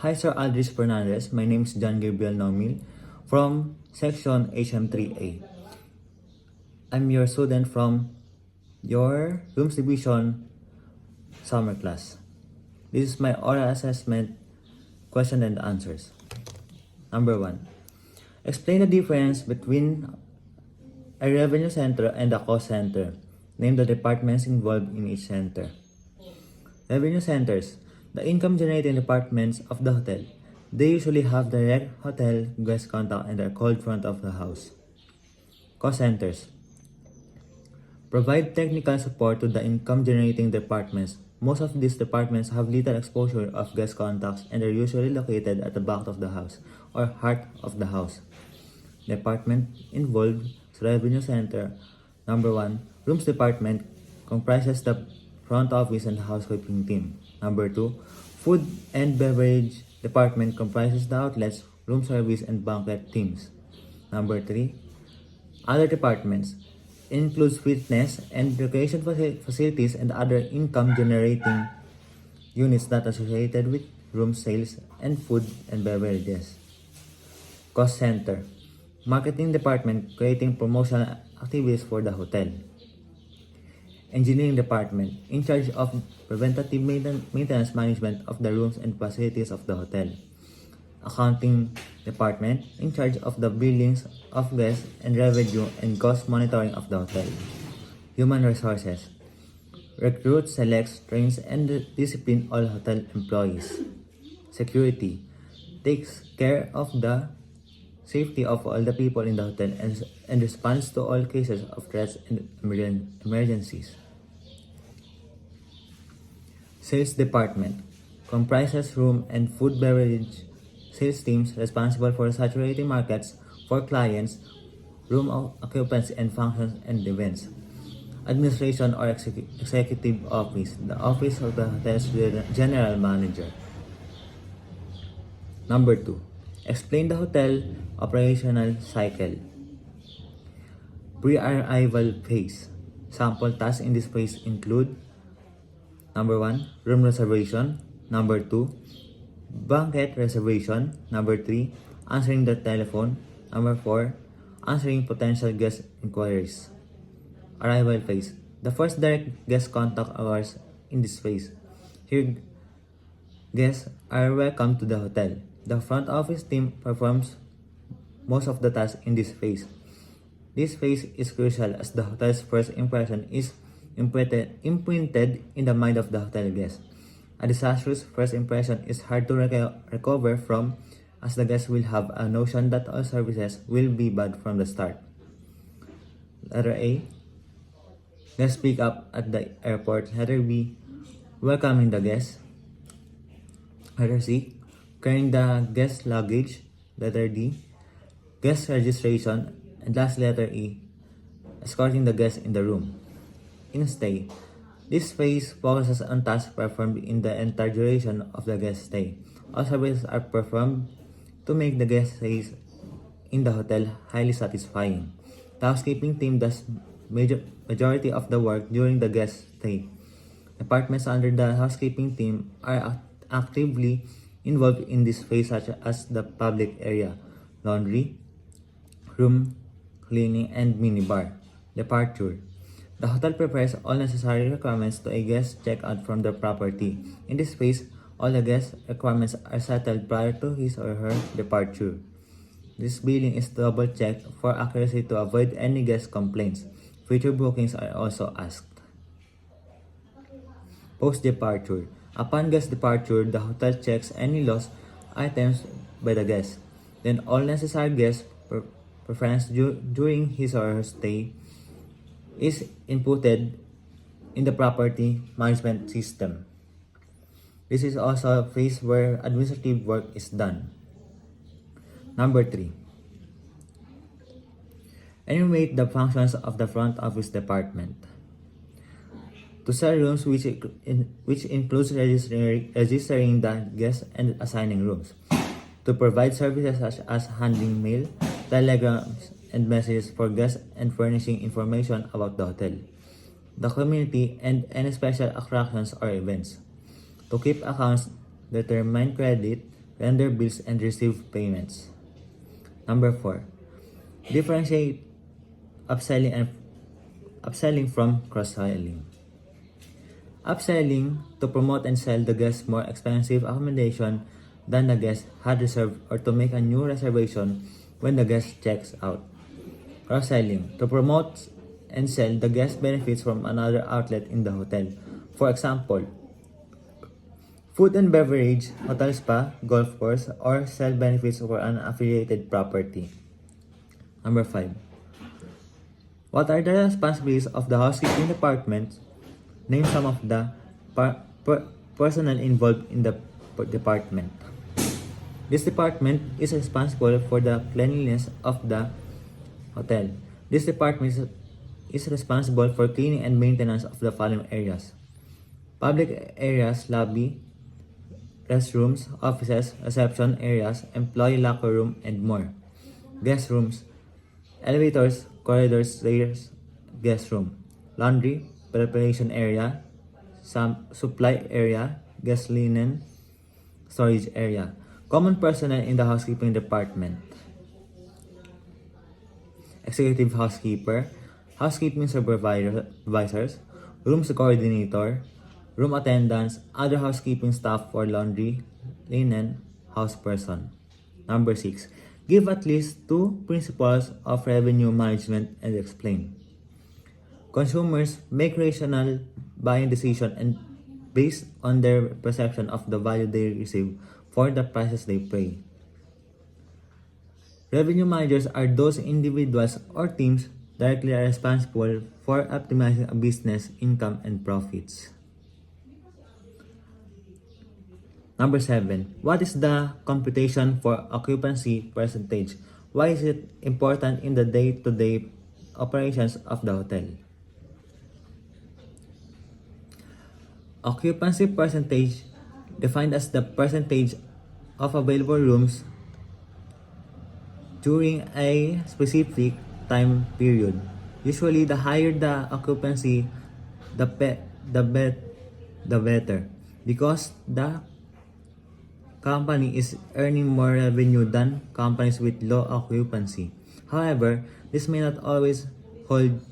Hi, Sir Aldris Fernandez. My name is John Gabriel Nomil from Section HM3A. I'm your student from your Rooms Division summer class. This is my oral assessment question and answers. Number 1. Explain the difference between a revenue center and a cost center. Name the departments involved in each center. Revenue centers, the income generating departments of the hotel. They usually have direct hotel guest contact and are called front of the house. Cost centers provide technical support to the income generating departments. Most of these departments have little exposure of guest contacts and are usually located at the back of the house or heart of the house. Department involved revenue center. Number 1, rooms department comprises the front office and housekeeping team. Number 2, food and beverage department comprises the outlets, room service, and banquet teams. Number 3, other departments includes fitness and recreation facilities and other income generating units that are associated with room sales and food and beverages. Cost center, marketing department creating promotional activities for the hotel. Engineering department in charge of preventative maintenance management of the rooms and facilities of the hotel. Accounting department in charge of the billings of guests and revenue and cost monitoring of the hotel. Human resources recruits, selects, trains, and discipline all hotel employees. Security takes care of the safety of all the people in the hotel and responds to all cases of threats and emergencies. Sales department comprises room and food beverage sales teams responsible for saturating markets for clients, room occupancy and functions and events. Administration or executive office, the office of the hotel's general manager. Number 2. Explain the hotel operational cycle. Pre-arrival phase. Sample tasks in this phase include: Number 1, room reservation. Number 2, banquet reservation. Number 3, answering the telephone. Number 4, answering potential guest inquiries. Arrival phase. The first direct guest contact occurs in this phase. Here, guests are welcomed to the hotel. The front office team performs most of the tasks in this phase. This phase is crucial as the hotel's first impression is imprinted in the mind of the hotel guest. A disastrous first impression is hard to recover from, as the guest will have a notion that all services will be bad from the start. Letter A, guest pick up at the airport. Letter B, welcoming the guest. Letter C, carrying the guest luggage. Letter D, guest registration. And last, letter E, escorting the guest in the room. In stay, this phase focuses on tasks performed in the entire duration of the guest stay. All services are performed to make the guest stays in the hotel highly satisfying. The housekeeping team does majority of the work during the guest stay. Departments under the housekeeping team are actively involved in this phase, such as the public area, laundry, room cleaning, and minibar. Departure. The hotel prepares all necessary requirements to a guest checkout from the property. In this phase, all the guest requirements are settled prior to his or her departure. This billing is double-checked for accuracy to avoid any guest complaints. Future bookings are also asked. Post-departure. Upon guest departure, the hotel checks any lost items by the guest. Then all necessary guest preference during his or her stay is inputted in the property management system. This is also a phase where administrative work is done. Number 3. Enumerate the functions of the front office department. To sell rooms, which includes registering the guests and assigning rooms. To provide services such as handling mail, telegrams, and messages for guests and furnishing information about the hotel, the community, and any special attractions or events. To keep accounts, determine credit, render bills, and receive payments. Number 4. Differentiate upselling from cross-selling. Upselling to promote and sell the guest more expensive accommodation than the guest had reserved or to make a new reservation when the guest checks out. Cross-selling to promote and sell the guest benefits from another outlet in the hotel. For example, food and beverage, hotel spa, golf course, or sell benefits for an affiliated property. Number 5. What are the responsibilities of the housekeeping department? Name some of the personnel involved in the department. This department is responsible for the cleanliness of the hotel. This department is responsible for cleaning and maintenance of the following areas: public areas, lobby, restrooms, offices, reception areas, employee locker room, and more. Guest rooms, elevators, corridors, stairs, guest room, laundry, preparation area, supply area, guest linen, storage area. Common personnel in the housekeeping department: executive housekeeper, housekeeping supervisors, rooms coordinator, room attendants, other housekeeping staff for laundry, linen, house person. Number 6. Give at least 2 principles of revenue management and explain. Consumers make rational buying decisions and based on their perception of the value they receive for the prices they pay. Revenue managers are those individuals or teams directly responsible for optimizing a business income and profits. Number 7. What is the computation for occupancy percentage? Why is it important in the day-to-day operations of the hotel? Occupancy percentage, defined as the percentage of available rooms during a specific time period. Usually, the higher the occupancy, the better, because the company is earning more revenue than companies with low occupancy. However, this may not always hold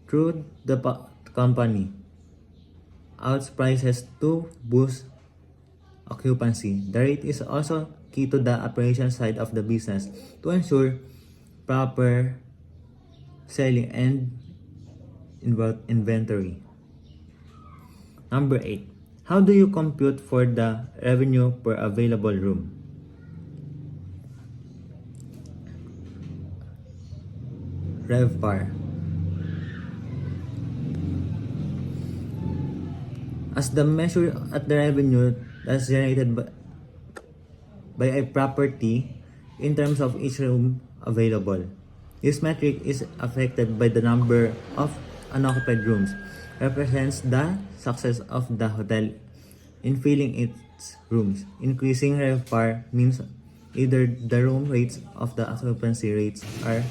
true. The company outs prices to boost occupancy. The rate is also key to the operation side of the business to ensure proper selling and inventory. Number 8. How do you compute for the revenue per available room? RevPAR. As the measure at the revenue that's generated by a property in terms of each room available. This metric is affected by the number of unoccupied rooms, represents the success of the hotel in filling its rooms. Increasing RevPAR means either the room rates of the occupancy rates are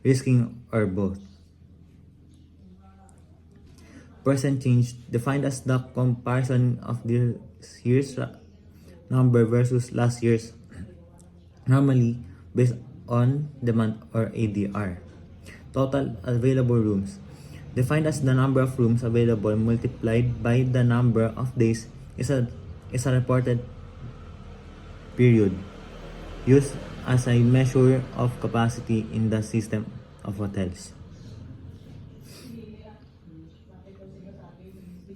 risking or both. Percent change, defined as the comparison of this year's number versus last year's, normally based on demand or ADR. Total available rooms, defined as the number of rooms available multiplied by the number of days is a reported period, used as a measure of capacity in the system of hotels.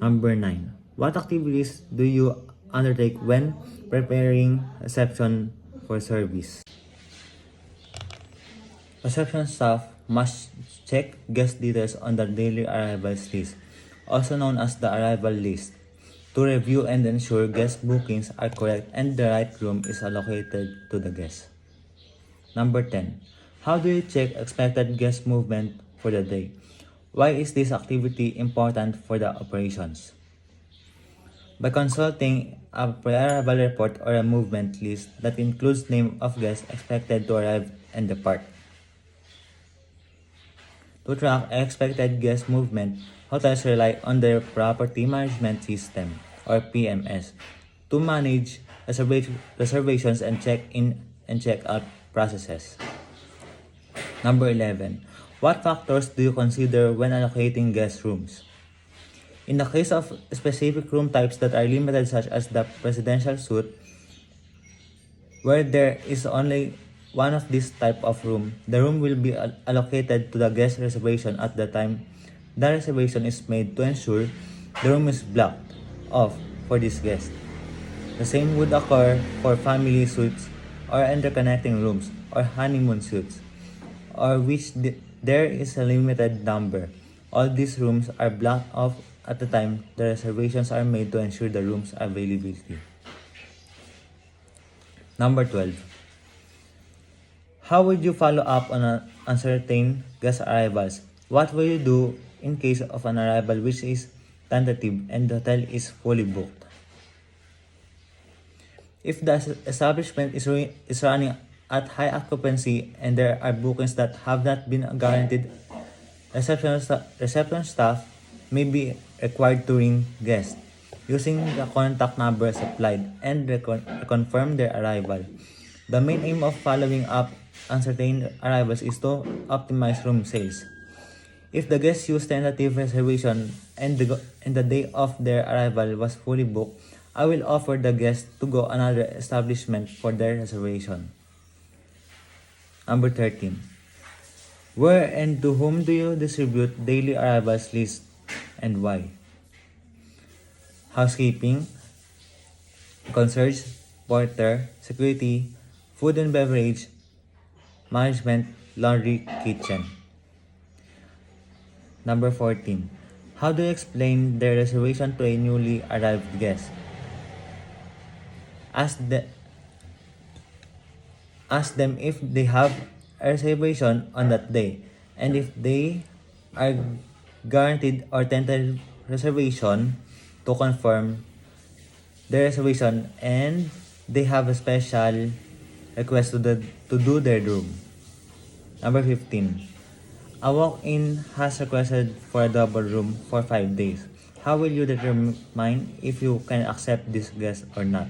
Number 9. What activities do you undertake when preparing reception for service? Reception staff must check guest details on the daily arrivals list, also known as the arrival list, to review and ensure guest bookings are correct and the right room is allocated to the guest. Number 10. How do you check expected guest movement for the day? Why is this activity important for the operations? By consulting a pre-arrival report or a movement list that includes name of guests expected to arrive and depart. To track expected guest movement, hotels rely on their Property Management System or PMS to manage reservations and check-in and check-out processes. Number 11. What factors do you consider when allocating guest rooms? In the case of specific room types that are limited, such as the presidential suite, where there is only one of this type of room, the room will be allocated to the guest reservation at the time the reservation is made to ensure the room is blocked off for this guest. The same would occur for family suites or interconnecting rooms or honeymoon suites, or which there is a limited number. All these rooms are blocked off at the time the reservations are made to ensure the room's availability. Number 12. How would you follow up on uncertain guest arrivals? What will you do in case of an arrival which is tentative and the hotel is fully booked? If the establishment is running at high occupancy and there are bookings that have not been guaranteed, reception staff may be required to ring guests using the contact number supplied and confirm their arrival. The main aim of following up uncertain arrivals is to optimize room sales. If the guests use tentative reservation and the day of their arrival was fully booked, I will offer the guest to go another establishment for their reservation. Number 13. Where and to whom do you distribute daily arrivals list and why? Housekeeping, concierge, porter, security, food and beverage, management, laundry, kitchen. Number 14. How do you explain their reservation to a newly arrived guest? Ask them if they have a reservation on that day, and if they are guaranteed or tentative reservation, to confirm their reservation and they have a special request to do their room. Number 15. A walk-in has requested for a double room for 5 days. How will you determine if you can accept this guest or not?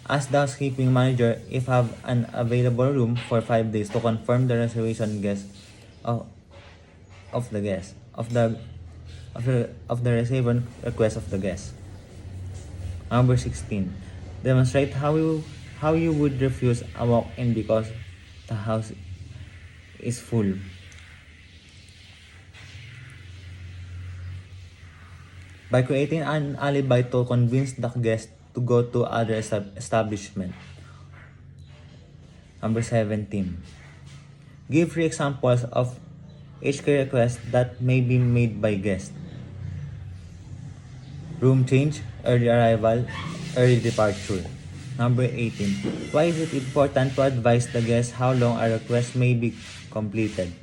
Ask the housekeeping manager if have an available room for 5 days to confirm the reservation guest of the guest of the reservation request of the guest. Number 16. Demonstrate how you would refuse a walk-in because the house is full. By creating an alibi to convince the guest to go to other establishment. Number 17. Give 3 examples of HK requests that may be made by guests. Room change, early arrival, early departure. Number 18. Why is it important to advise the guest how long a request may be completed?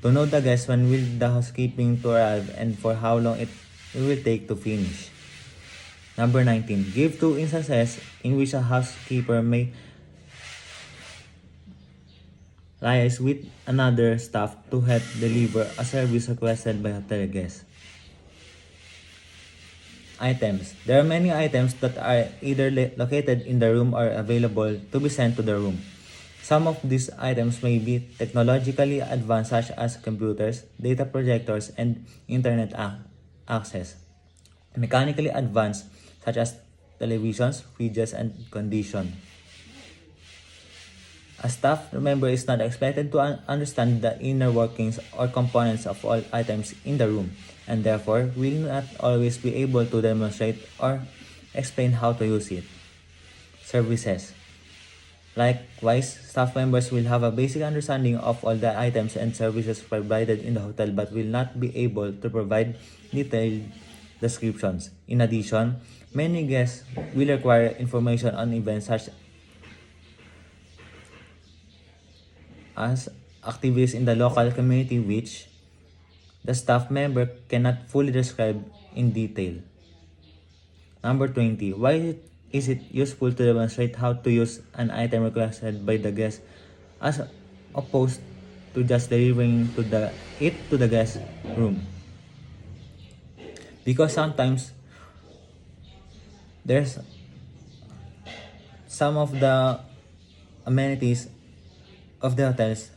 To know the guest when will the housekeeping to arrive and for how long it will take to finish. Number 19. Give 2 instances in which a housekeeper may liaise with another staff to help deliver a service requested by hotel guests. Items. There are many items that are either located in the room or available to be sent to the room. Some of these items may be technologically advanced, such as computers, data projectors, and internet access. Mechanically advanced, such as televisions, fridges, and condition. A staff member is not expected to understand the inner workings or components of all items in the room, and therefore will not always be able to demonstrate or explain how to use it. Services. Likewise, staff members will have a basic understanding of all the items and services provided in the hotel but will not be able to provide detailed descriptions. In addition, many guests will require information on events such as activities in the local community which the staff member cannot fully describe in detail. Number 20. Why is it useful to demonstrate how to use an item requested by the guest as opposed to just delivering it to the guest room? Because sometimes there's some of the amenities of the hotels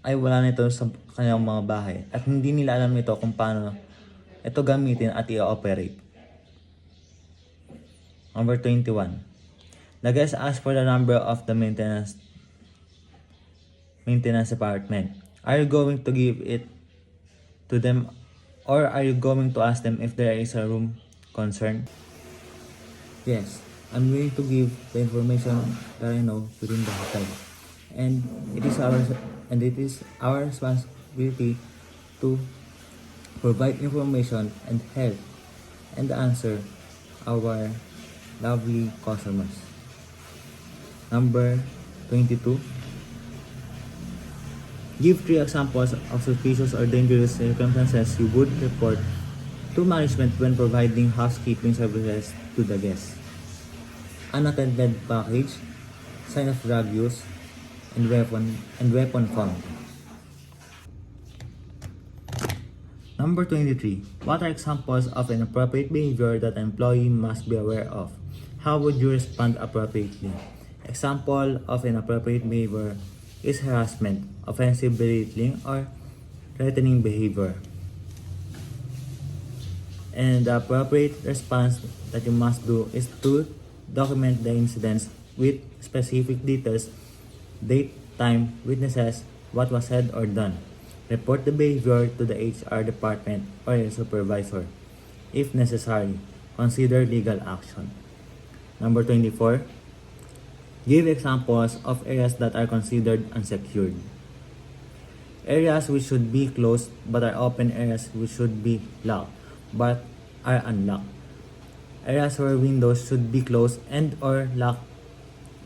ay wala nito sa kanilang mga bahay at hindi nila alam ito kung paano ito gamitin at i-operate. Number 21. The guest asks for the number of the maintenance department. Are you going to give it to them or are you going to ask them if there is a room concern? Yes, I'm going to give the information that I know within the hotel. And it is our responsibility to provide information and help and answer our lovely customers. Number 22. Give 3 examples of suspicious or dangerous circumstances you would report to management when providing housekeeping services to the guests. Unattended package, sign of drug use, and weapon found. Number 23. What are examples of inappropriate behavior that an employee must be aware of? How would you respond appropriately? Example of inappropriate behavior is harassment, offensive belittling, or threatening behavior. And the appropriate response that you must do is to document the incidents with specific details, date, time, witnesses, what was said or done. Report the behavior to the HR department or your supervisor. If necessary, consider legal action. Number 24. Give examples of areas that are considered unsecured. Areas which should be closed but are open, areas which should be locked but are unlocked. Areas where windows should be closed and or locked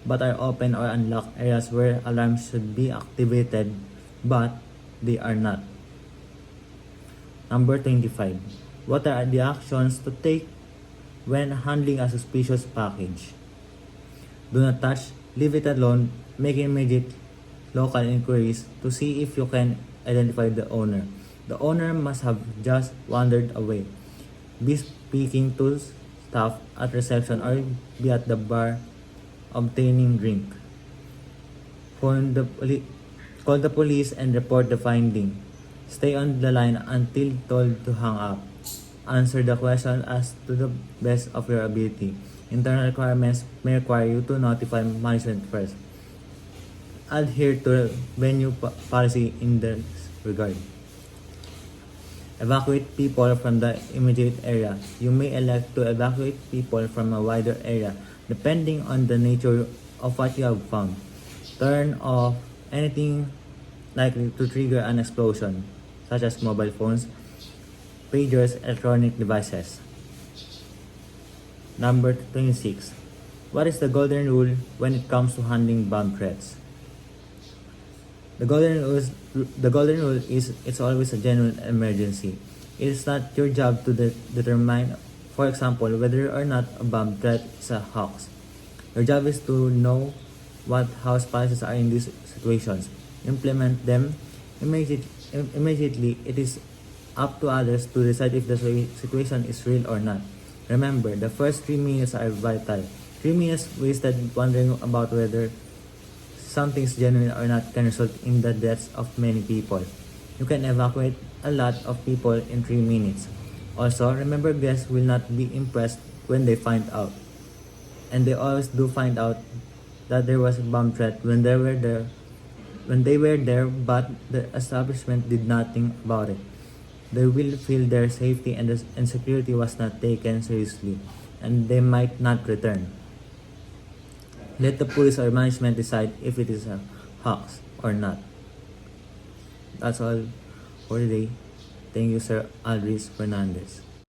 but are open or unlocked. Areas where alarms should be activated but they are not. Number 25. What are the actions to take when handling a suspicious package? Do not touch, leave it alone, make immediate local inquiries to see if you can identify the owner. The owner must have just wandered away. Be speaking to staff at reception or be at the bar obtaining drink. Call the police and report the finding. Stay on the line until told to hang up. Answer the question as to the best of your ability. Internal requirements may require you to notify management first. Adhere to venue policy in this regard. Evacuate people from the immediate area. You may elect to evacuate people from a wider area depending on the nature of what you have found. Turn off anything likely to trigger an explosion, such as mobile phones, pagers, electronic devices. Number 26. What is the golden rule when it comes to handling bomb threats? The golden rule is it's always a genuine emergency. It is not your job to determine, for example, whether or not a bomb threat is a hoax. Your job is to know what house policies are in these situations. Implement them immediately. It is up to others to decide if the situation is real or not. Remember, the first 3 minutes are vital. 3 minutes wasted wondering about whether something is genuine or not can result in the deaths of many people. You can evacuate a lot of people in 3 minutes. Also, remember, guests will not be impressed when they find out. And they always do find out that there was a bomb threat when they were there, but the establishment did nothing about it. They will feel their safety and security was not taken seriously, and they might not return. Let the police or management decide if it is a hoax or not. That's all for today. Thank you, Sir Aldris Fernandez.